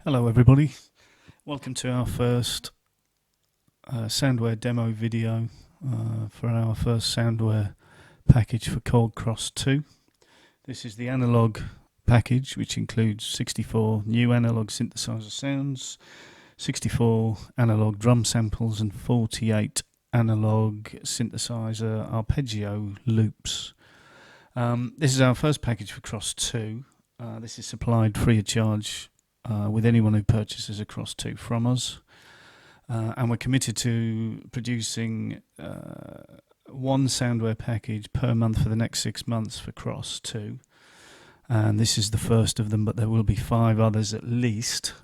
Hello everybody, welcome to our first Soundware demo video for our first Soundware package for Korg Kross 2. This is the analog package, which includes 64 new analog synthesizer sounds, 64 analog drum samples and 48 analog synthesizer arpeggio loops. This is our first package for Kross 2. This is supplied free of charge with anyone who purchases a Kross 2 from us, and we're committed to producing one Soundware package per month for the next 6 months for Kross 2, and this is the first of them, but there will be 5 others at least,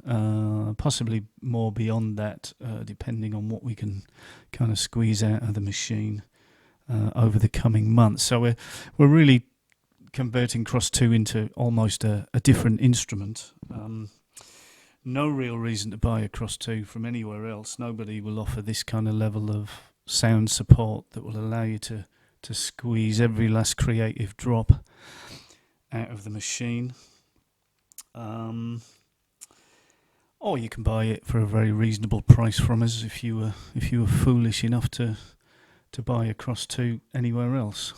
possibly more beyond that, depending on what we can kind of squeeze out of the machine over the coming months. So we're really converting Kross 2 into almost a different instrument. No real reason to buy a Kross 2 from anywhere else. Nobody will offer this kind of level of sound support that will allow you to squeeze every last creative drop out of the machine. Or you can buy it for a very reasonable price from us if you were foolish enough to buy a Kross 2 anywhere else.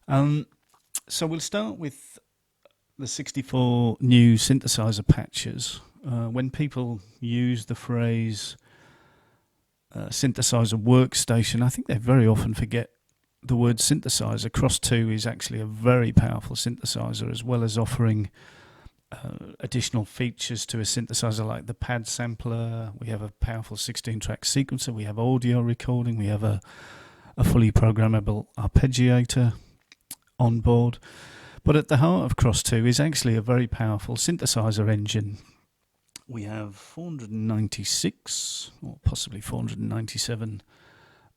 So we'll start with the 64 new synthesizer patches. When people use the phrase synthesizer workstation, I think they very often forget the word synthesizer. Kross 2 is actually a very powerful synthesizer, as well as offering additional features to a synthesizer like the pad sampler. We have a powerful 16-track sequencer, we have audio recording, we have a fully programmable arpeggiator on board. But at the heart of Kross 2 is actually a very powerful synthesizer engine. We have 496 or possibly 497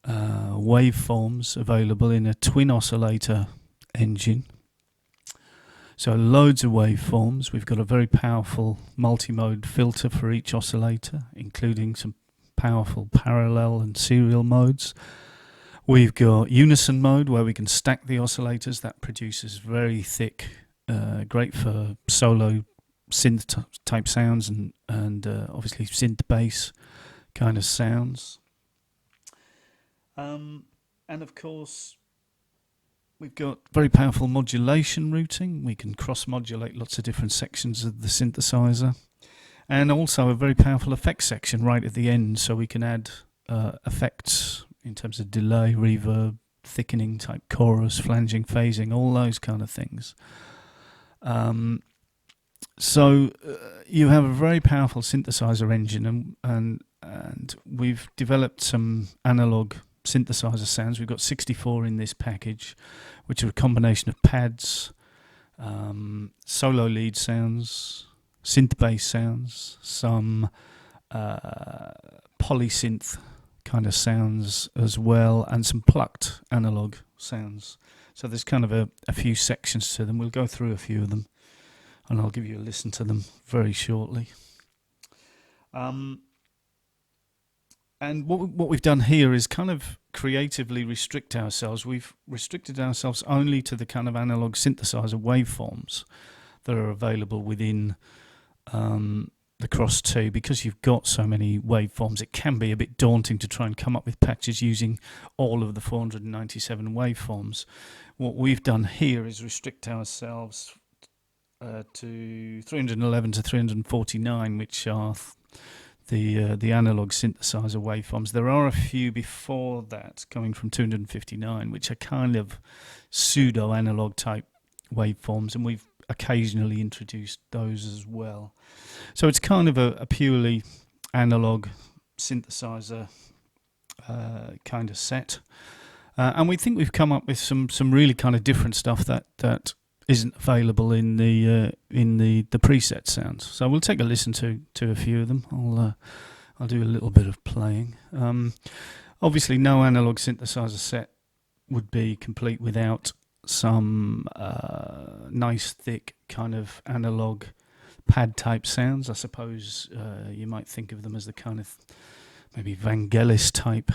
waveforms available in a twin oscillator engine. So loads of waveforms. We've got a very powerful multi-mode filter for each oscillator, including some powerful parallel and serial modes. We've got unison mode, where we can stack the oscillators. That produces very thick, great for solo synth type sounds and obviously synth bass kind of sounds. And of course, we've got very powerful modulation routing. We can cross modulate lots of different sections of the synthesizer, and also a very powerful effects section right at the end, so we can add effects in terms of delay, reverb, thickening type chorus, flanging, phasing, all those kind of things. So you have a very powerful synthesizer engine, and we've developed some analog synthesizer sounds. We've got 64 in this package, which are a combination of pads, solo lead sounds, synth bass sounds, some polysynth kind of sounds as well, and some plucked analog sounds. So there's kind of a few sections to them. We'll go through a few of them, and I'll give you a listen to them very shortly. And what we've done here is kind of creatively restrict ourselves. We've restricted ourselves only to the kind of analog synthesizer waveforms that are available within the Kross 2. Because you've got so many waveforms, it can be a bit daunting to try and come up with patches using all of the 497 waveforms. What we've done here is restrict ourselves to 311 to 349, which are the analog synthesizer waveforms. There are a few before that, coming from 259, which are kind of pseudo analog type waveforms, and we've occasionally introduced those as well. So it's kind of a purely analog synthesizer kind of set, and we think we've come up with some really kind of different stuff that isn't available in the preset sounds. So we'll take a listen to a few of them. I'll do a little bit of playing. Obviously, no analog synthesizer set would be complete without some nice thick kind of analog pad type sounds. I suppose you might think of them as the kind of maybe Vangelis type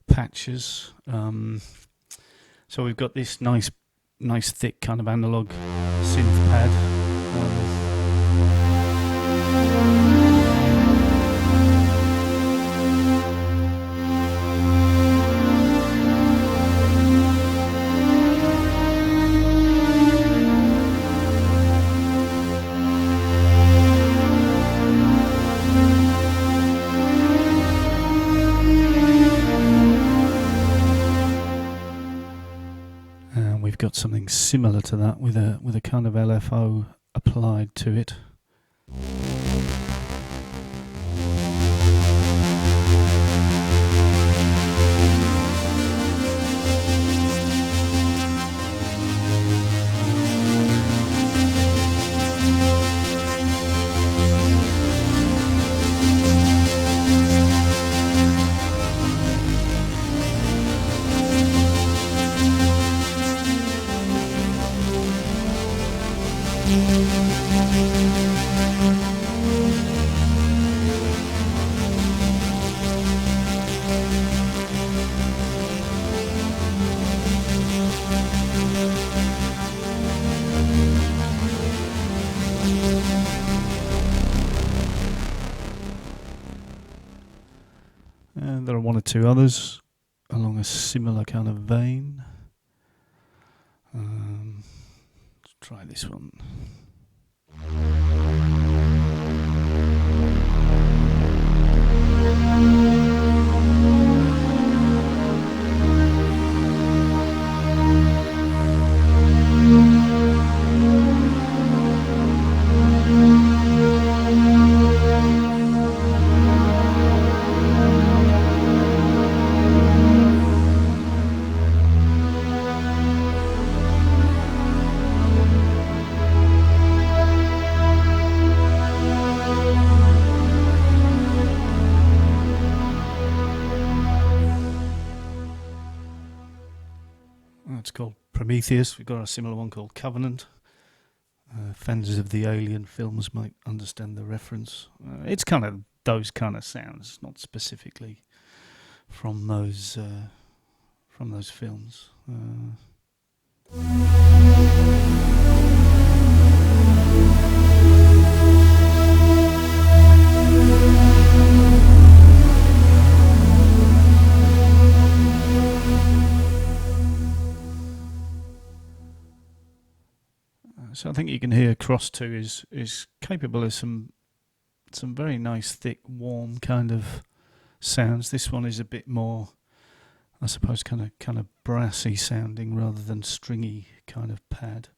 patches. So we've got this nice thick kind of analog synth pad. we've got something similar to that with a kind of LFO applied to it. And there are one or two others along a similar kind of vein. Let's try this one. It's called Prometheus. We've got a similar one called Covenant. Fans of the Alien films might understand the reference. It's kind of those kind of sounds, not specifically from those films. So I think you can hear Kross 2 is capable of some very nice, thick, warm kind of sounds. This one is a bit more, I suppose, kind of brassy sounding rather than stringy kind of pad.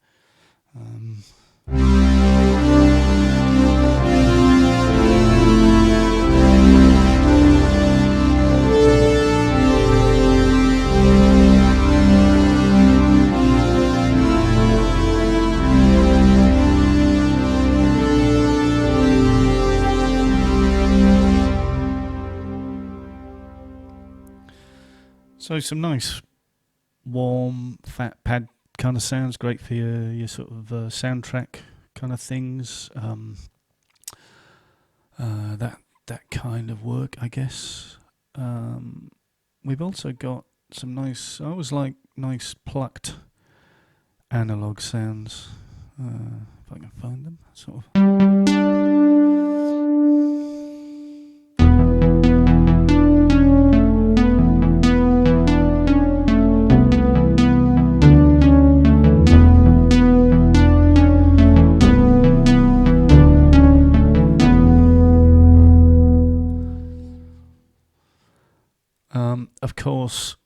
So some nice, warm, fat pad kind of sounds, great for your sort of soundtrack kind of things. That kind of work, I guess. We've also got some nice, I always like nice plucked analog sounds. If I can find them, sort of. Of course,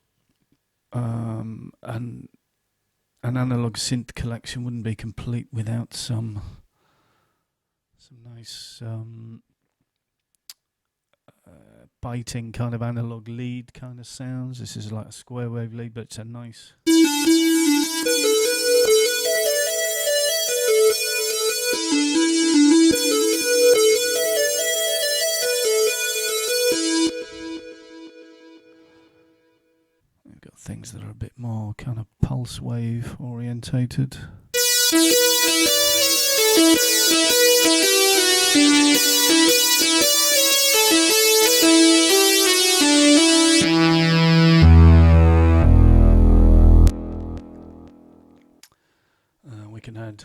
an analog synth collection wouldn't be complete without some nice biting kind of analog lead kind of sounds. This is like a square wave lead, but it's a nice. We've got things that are a bit more kind of pulse wave orientated. We can add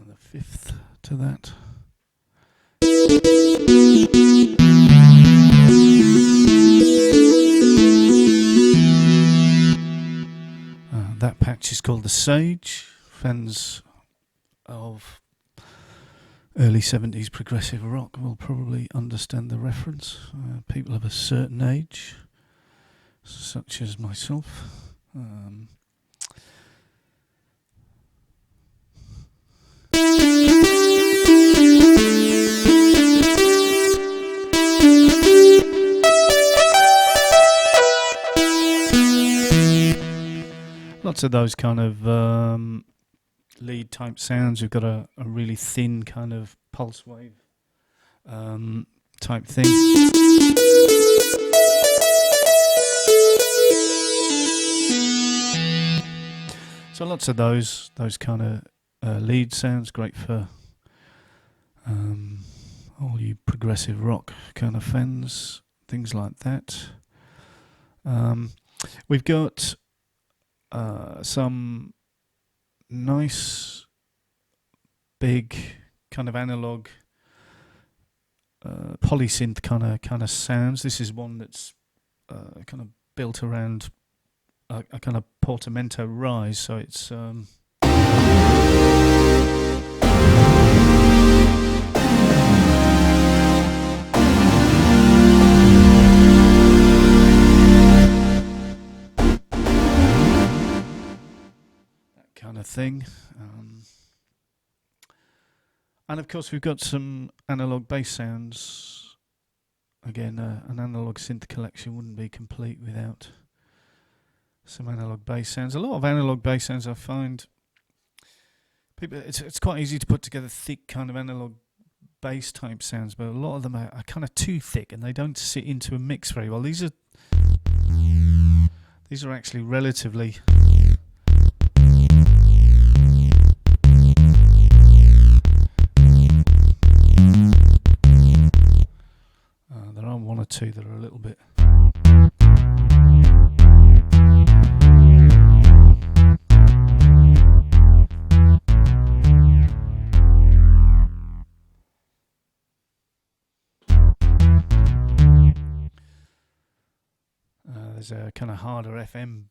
the fifth to that. That patch is called the Sage. Fans of early 70s progressive rock will probably understand the reference. People of a certain age, such as myself. lots of those kind of lead type sounds. We've got a really thin kind of pulse wave type thing. So lots of those kind of lead sounds, great for all you progressive rock kind of fans, things like that. We've got some nice big kind of analog polysynth kind of sounds. This is one that's kind of built around a kind of portamento rise, so it's that kind of thing. And of course we've got some analog bass sounds. Again, an analog synth collection wouldn't be complete without some analog bass sounds. A lot of analog bass sounds, I find, people, it's quite easy to put together thick kind of analog bass type sounds, but a lot of them are kind of too thick and they don't sit into a mix very well. These are actually relatively there are one or two that are a little bit. There's a kind of harder FM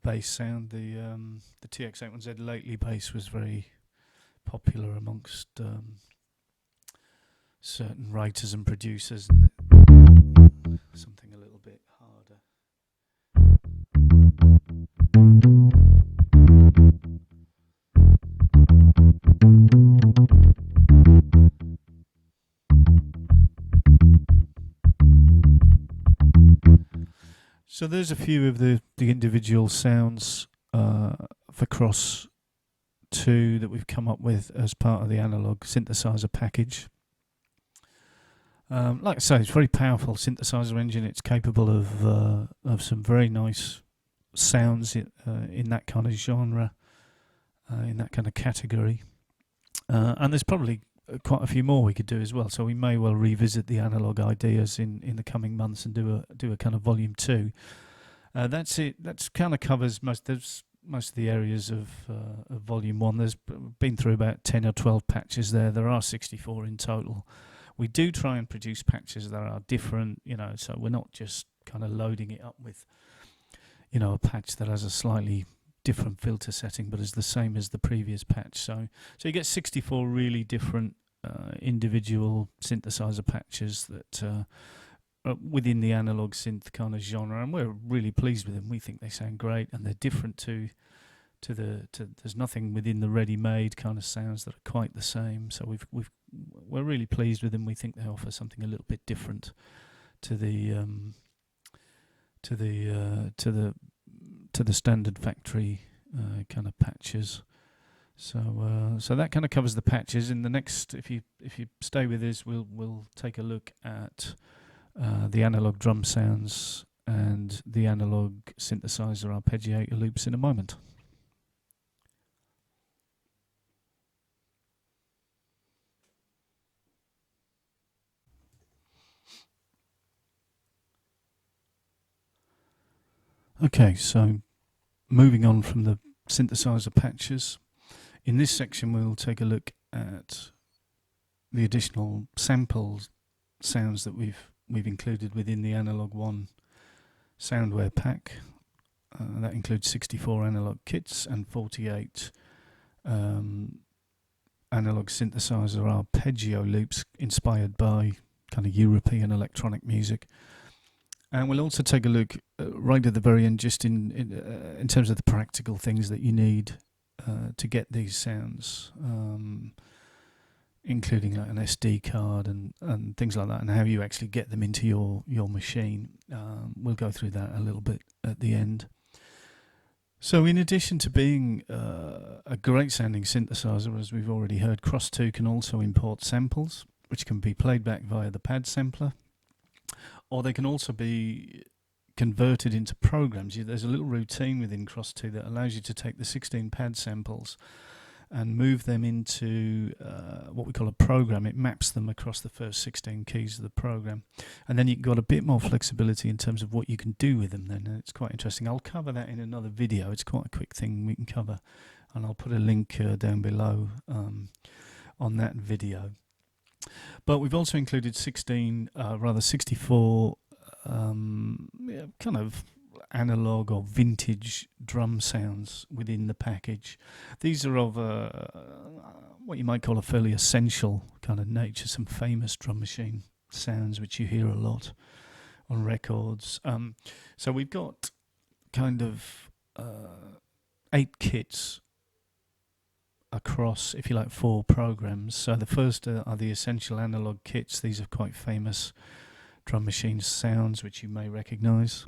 bass sound. The TX81Z lately bass was very popular amongst certain writers and producers, and something a little bit harder. So there's a few of the individual sounds for Kross 2 that we've come up with as part of the analog synthesizer package. Like I say, it's a very powerful synthesizer engine. It's capable of some very nice sounds in that kind of genre, in that kind of category. And there's probably quite a few more we could do as well. So we may well revisit the analog ideas in the coming months and do a kind of volume 2. That's it. That's kind of covers most of the areas of volume 1. There's been through about 10 or 12 patches there. There are 64 in total. We do try and produce patches that are different, so we're not just kind of loading it up with, a patch that has a slightly different filter setting but is the same as the previous patch. So you get 64 really different individual synthesizer patches that are within the analog synth kind of genre, and we're really pleased with them. We think they sound great, and they're different to there's nothing within the ready-made kind of sounds that are quite the same. So we're really pleased with them. We think they offer something a little bit different to the standard factory kind of patches. So that kind of covers the patches. In the next, if you stay with us, we'll take a look at the analog drum sounds and the analog synthesizer arpeggiator loops in a moment. Okay, so moving on from the synthesizer patches, in this section we'll take a look at the additional samples sounds that we've included within the Analog 1 Soundware pack. That includes 64 analog kits and 48 analog synthesizer arpeggio loops inspired by kind of European electronic music. And we'll also take a look right at the very end, just in terms of the practical things that you need to get these sounds, including like an SD card and things like that, and how you actually get them into your machine. We'll go through that a little bit at the end. So in addition to being a great sounding synthesizer, as we've already heard, Kross 2 can also import samples, which can be played back via the pad sampler, or they can also be converted into programs. There's a little routine within Kross 2 that allows you to take the 16 pad samples and move them into what we call a program. It maps them across the first 16 keys of the program, and then you've got a bit more flexibility in terms of what you can do with them then, and it's quite interesting. I'll cover that in another video. It's quite a quick thing we can cover, and I'll put a link down below on that video. But we've also included 64 kind of analog or vintage drum sounds within the package. These are of what you might call a fairly essential kind of nature, some famous drum machine sounds which you hear a lot on records. So we've got kind of 8 kits across, if you like, 4 programs. So the first are the essential analog kits. These are quite famous drum machine sounds which you may recognize.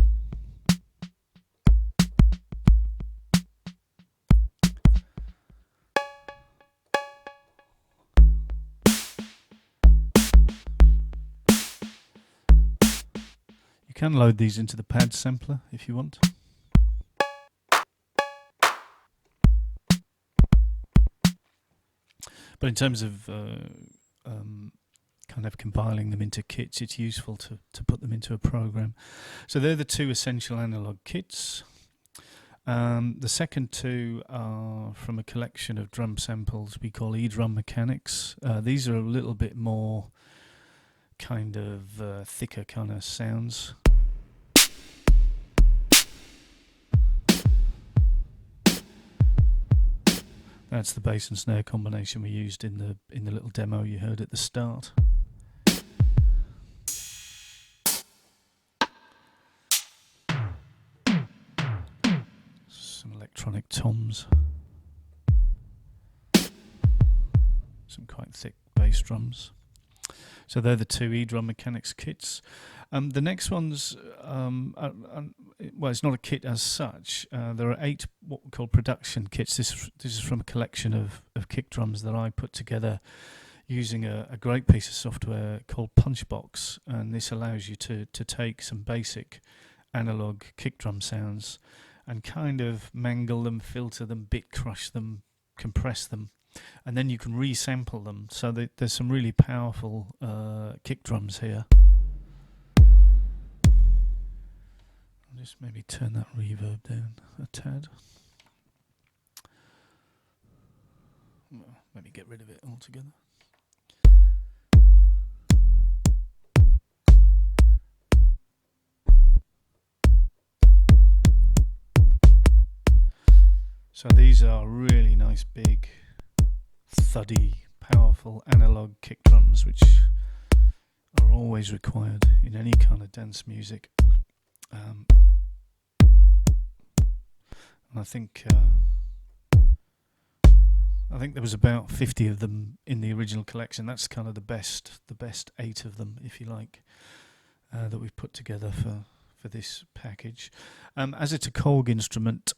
You can load these into the pad sampler if you want. But in terms of kind of compiling them into kits, it's useful to put them into a program. So they're the 2 essential analog kits. The second 2 are from a collection of drum samples we call E-drum mechanics. These are a little bit more kind of thicker kind of sounds. That's the bass and snare combination we used in the little demo you heard at the start. Some electronic toms. Some quite thick bass drums. So they're the 2 E-drum mechanics kits. The next one's, well, it's not a kit as such. There are 8 what we call production kits. This is from a collection of kick drums that I put together using a great piece of software called Punchbox, and this allows you to take some basic analog kick drum sounds and kind of mangle them, filter them, bit crush them, compress them, and then you can resample them. So there's some really powerful kick drums here. I'll just maybe turn that reverb down a tad. Well, maybe get rid of it altogether. So these are really nice, big, thuddy, powerful analog kick drums, which are always required in any kind of dance music. And I think there was about 50 of them in the original collection. That's kind of the best 8 of them, if you like, that we've put together for this package. As it's a Korg instrument,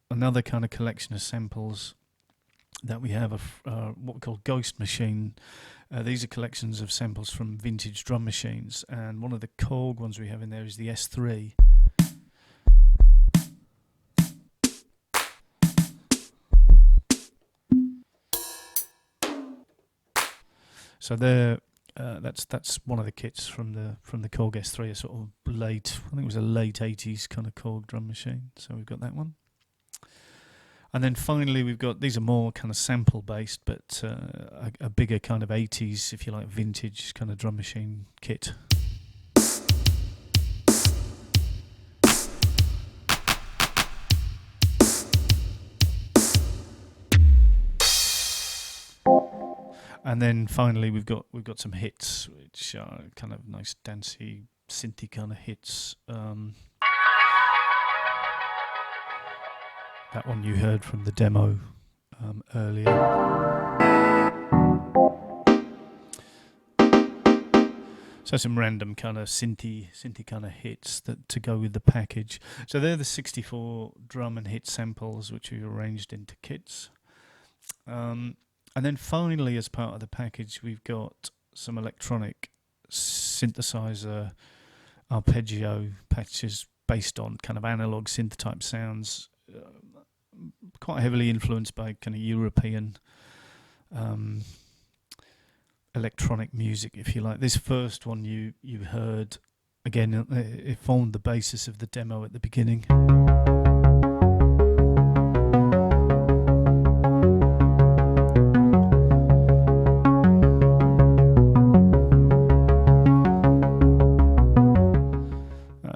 another kind of collection of samples that we have are what we call Ghost Machine. These are collections of samples from vintage drum machines, and one of the Korg ones we have in there is the S3. So that's one of the kits from the Korg S3, a sort of late, I think it was a late 80s kind of Korg drum machine. So we've got that one. And then finally we've got, these are more kind of sample based, but a bigger kind of 80s, if you like, vintage kind of drum machine kit. And then finally we've got some hits, which are kind of nice dancey, synthy kind of hits. That one you heard from the demo earlier. So some random kind of synthy kind of hits that to go with the package. So they're the 64 drum and hit samples which we've arranged into kits. And then finally, as part of the package, we've got some electronic synthesizer arpeggio patches based on kind of analog synth type sounds, quite heavily influenced by kind of European electronic music, if you like. This first one you heard, again, it formed the basis of the demo at the beginning.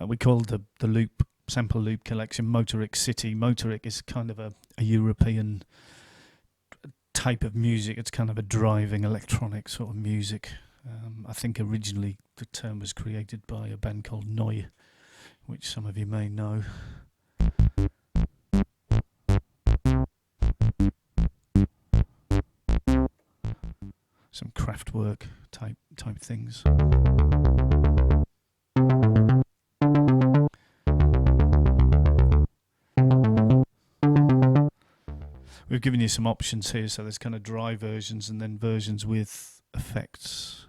We called the loop sample loop collection Motoric City. Motoric is kind of a European type of music. It's kind of a driving electronic sort of music. I think originally the term was created by a band called Neu, which some of you may know. Some Kraftwerk type things. We've given you some options here, so there's kind of dry versions and then versions with effects.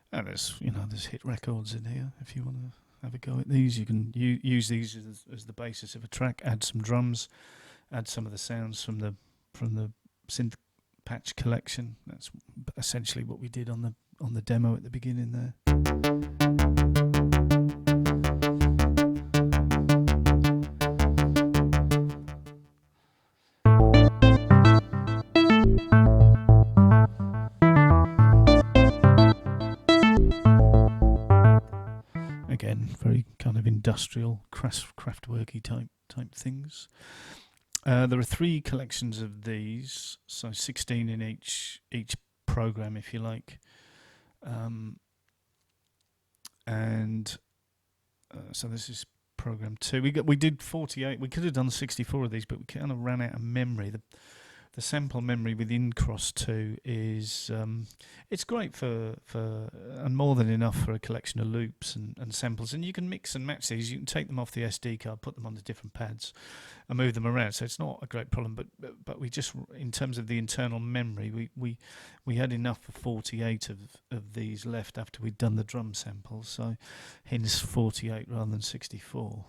And there's hit records in here. If you want to have a go at these, you can use these as the basis of a track. Add some drums, add some of the sounds from the synth patch collection. That's essentially what we did on the demo at the beginning there. Again, very kind of industrial, Kraftwerky type things. There are 3 collections of these, so 16 in each program, if you like. So this is program 2. We did 48. We could have done 64 of these, but we kind of ran out of memory. The sample memory within Kross 2 is it's great for and more than enough for a collection of loops and samples. And you can mix and match these. You can take them off the SD card, put them on the different pads, and move them around. So it's not a great problem. But we just, in terms of the internal memory, we had enough for 48 of these left after we'd done the drum samples. So hence 48 rather than 64.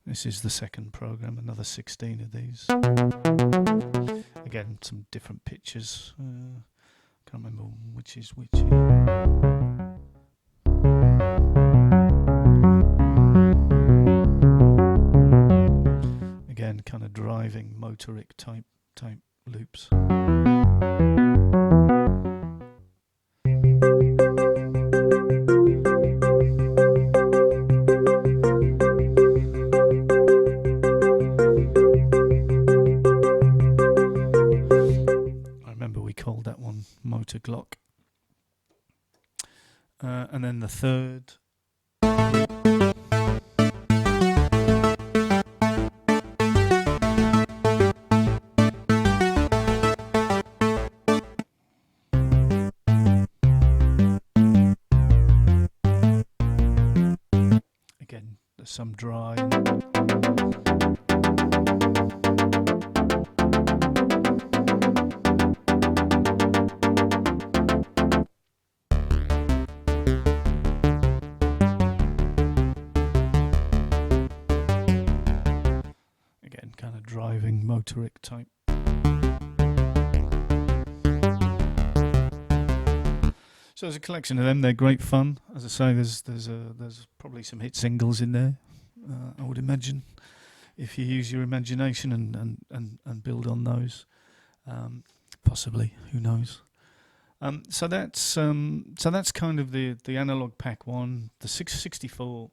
This is the second program, another 16 of these. Again, some different pictures. Can't remember which is which here. Again, kind of driving Motoric type loops. Called that one Motor Glock. And then the third. Again, there's some dry. Kind of driving Motoric type. So there's a collection of them. They're great fun. As I say, there's probably some hit singles in there. I would imagine, if you use your imagination and build on those, possibly. Who knows? So that's kind of the analog pack 1, the 664.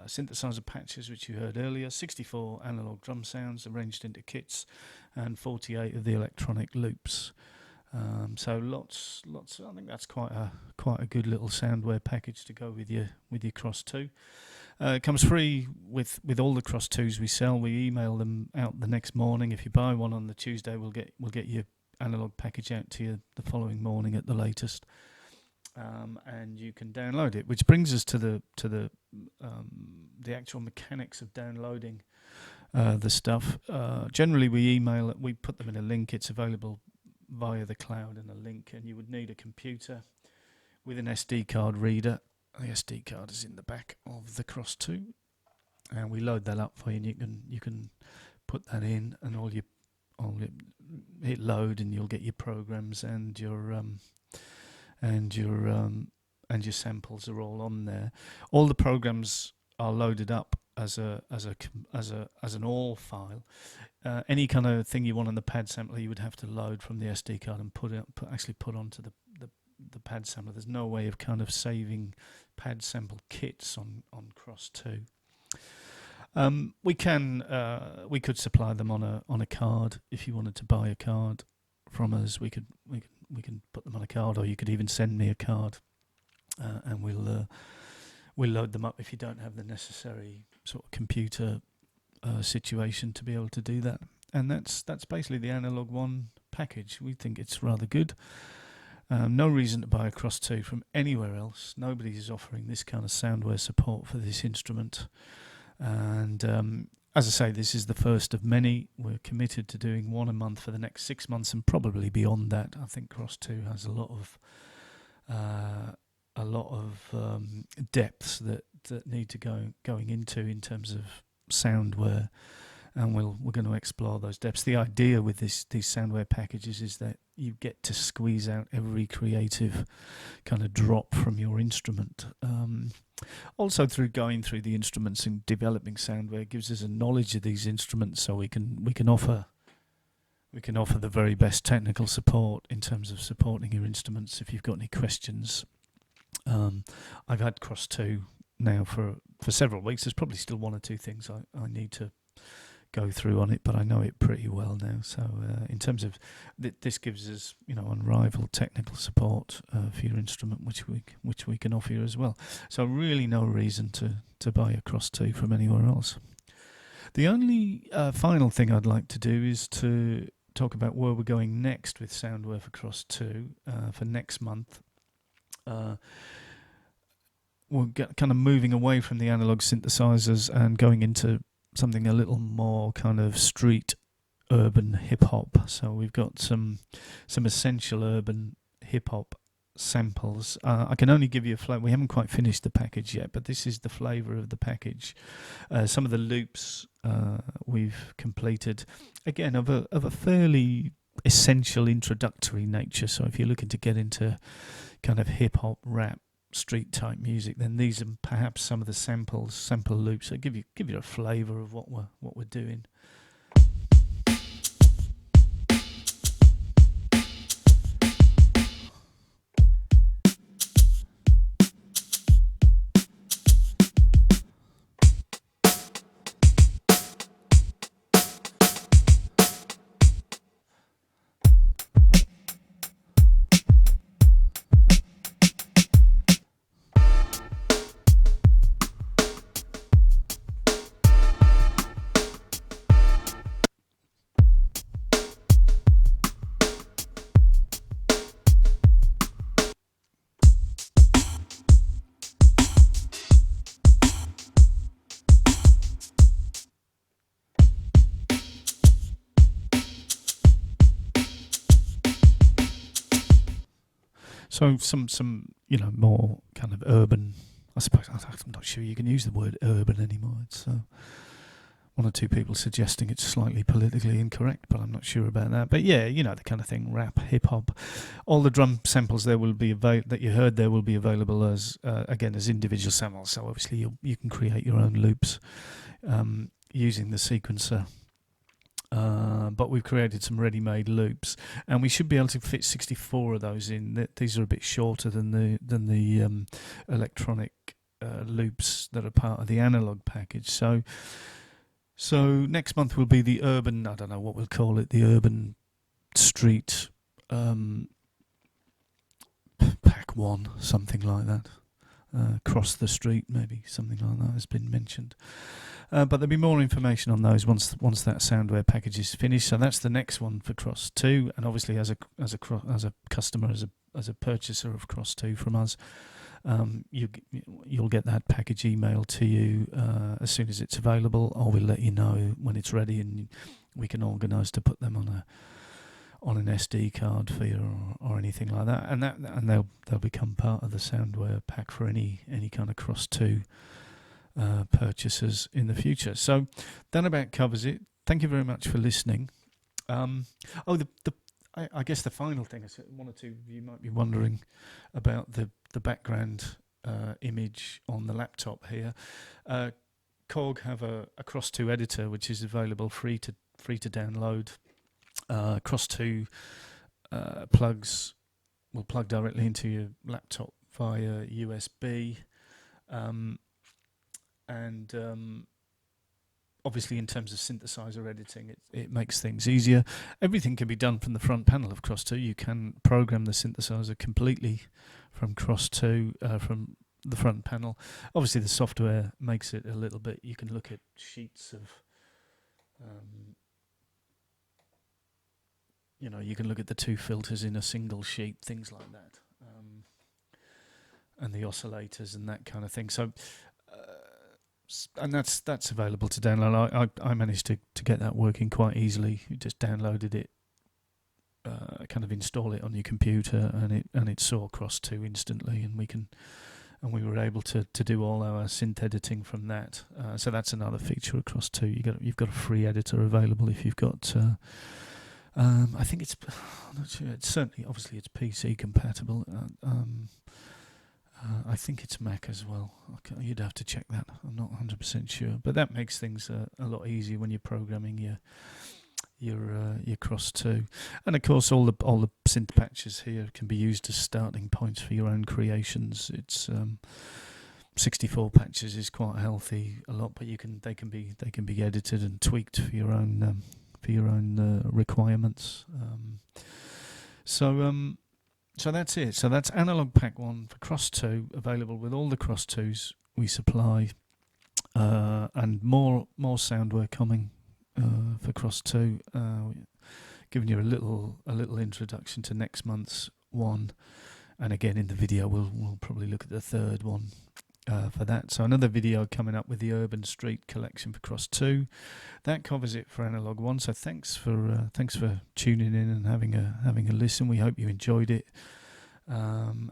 Synthesizer patches, which you heard earlier, 64 analog drum sounds arranged into kits, and 48 of the electronic loops. So lots. I think that's quite a good little soundware package to go with your Kross 2. It comes free with all the Kross 2s we sell. We email them out the next morning. If you buy one on the Tuesday, we'll get your analog package out to you the following morning at the latest, and you can download it. Which brings us to the actual mechanics of downloading the stuff. Generally, we email it. We put them in a link. It's available via the cloud in a link, and you would need a computer with an SD card reader. The SD card is in the back of the Kross 2, and we load that up for you. And you can put that in, and hit load, and you'll get your programs and your samples are all on there. All the programs are loaded up as an all file. Any kind of thing you want on the pad sampler, you would have to load from the SD card and put onto the pad sampler. There's no way of kind of saving pad sample kits on Kross 2. We could supply them on a card. If you wanted to buy a card from us, we can put them on a card, or you could even send me a card, and we'll load them up if you don't have the necessary sort of computer situation to be able to do that. And that's basically the Analog 1 package. We think it's rather good. No reason to buy a Kross 2 from anywhere else. Nobody is offering this kind of soundware support for this instrument. And as I say, this is the first of many. We're committed to doing one a month for the next 6 months, and probably beyond that. I think Kross 2 has a lot of depths that need to going into in terms of soundware, and we're going to explore those depths. The idea with these soundware packages is that you get to squeeze out every creative kind of drop from your instrument. Also, through going through the instruments and developing soundware, gives us a knowledge of these instruments, so we can offer the very best technical support in terms of supporting your instruments. If you've got any questions, I've had Kross 2 now for several weeks. There's probably still one or two things I need to go through on it, but I know it pretty well now. So in terms of this gives us unrivaled technical support for your instrument, which we can offer you as well. So really no reason to buy a Kross 2 from anywhere else. The only final thing I'd like to do is to talk about where we're going next with soundware for Kross 2 for next month. We're kind of moving away from the analog synthesizers and going into something a little more kind of street urban hip hop. So we've got some essential urban hip hop samples. I can only give you a flavor. We haven't quite finished the package yet, but this is the flavor of the package. Some of the loops we've completed, again of a fairly essential introductory nature. So if you're looking to get into kind of hip hop, rap, street type music, then these are perhaps some of the sample loops that give you a flavour of what we're doing. So some more kind of urban. I suppose I'm not sure you can use the word urban anymore. It's one or two people suggesting it's slightly politically incorrect, but I'm not sure about that. But yeah, the kind of thing, rap, hip hop, all the drum samples there will be that you heard there will be available as individual samples. So obviously you can create your own loops using the sequencer. But we've created some ready-made loops, and we should be able to fit 64 of those in. These are a bit shorter than the electronic loops that are part of the analog package. So next month will be the urban. I don't know what we'll call it. The urban street pack 1, something like that. Cross the street, maybe something like that has been mentioned. But there'll be more information on those once that Soundware package is finished. So that's the next one for Kross 2, and obviously as a customer, as a purchaser of Kross 2 from us, you'll get that package emailed to you as soon as it's available, or we'll let you know when it's ready, and we can organise to put them on an SD card for you or anything like that, and they'll become part of the Soundware pack for any kind of Kross 2 purchases in the future. So that about covers it. Thank you very much for listening. I guess the final thing is, one or two of you might be wondering about the background image on the laptop here. Korg have a Kross 2 editor which is available free to download. Kross 2 will plug directly into your laptop via USB, and obviously in terms of synthesizer editing, it makes things easier. Everything can be done from the front panel of Kross 2. You can program the synthesizer completely from Kross 2, from the front panel. Obviously the software makes it a little bit, you can look at sheets of you can look at the 2 filters in a single sheet, things like that, and the oscillators and that kind of thing. So, and that's available to download. I managed to get that working quite easily. You just downloaded it, kind of install it on your computer, and it saw Kross 2 instantly, and we were able to do all our synth editing from that. So that's another feature of Kross 2. You've got a free editor available if you've got. I think I'm not sure. It's certainly, obviously, it's PC compatible. I think it's Mac as well. You'd have to check that. I'm not 100% sure, but that makes things a lot easier when you're programming your Kross 2. And of course, all the synth patches here can be used as starting points for your own creations. It's 64 patches is quite healthy, a lot, but they can be edited and tweaked for your own. Requirements. So that's it. So that's Analog Pack 1 for Kross 2, available with all the Kross 2s we supply, and more Soundware coming for Kross 2. Giving you a little introduction to next month's one, and again in the video we'll probably look at the third one. For that, so another video coming up with the Urban Street collection for Kross 2. That covers it for Analog 1. So thanks for tuning in and having a listen. We hope you enjoyed it, and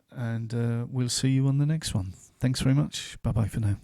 we'll see you on the next one. Thanks very much. Bye bye for now.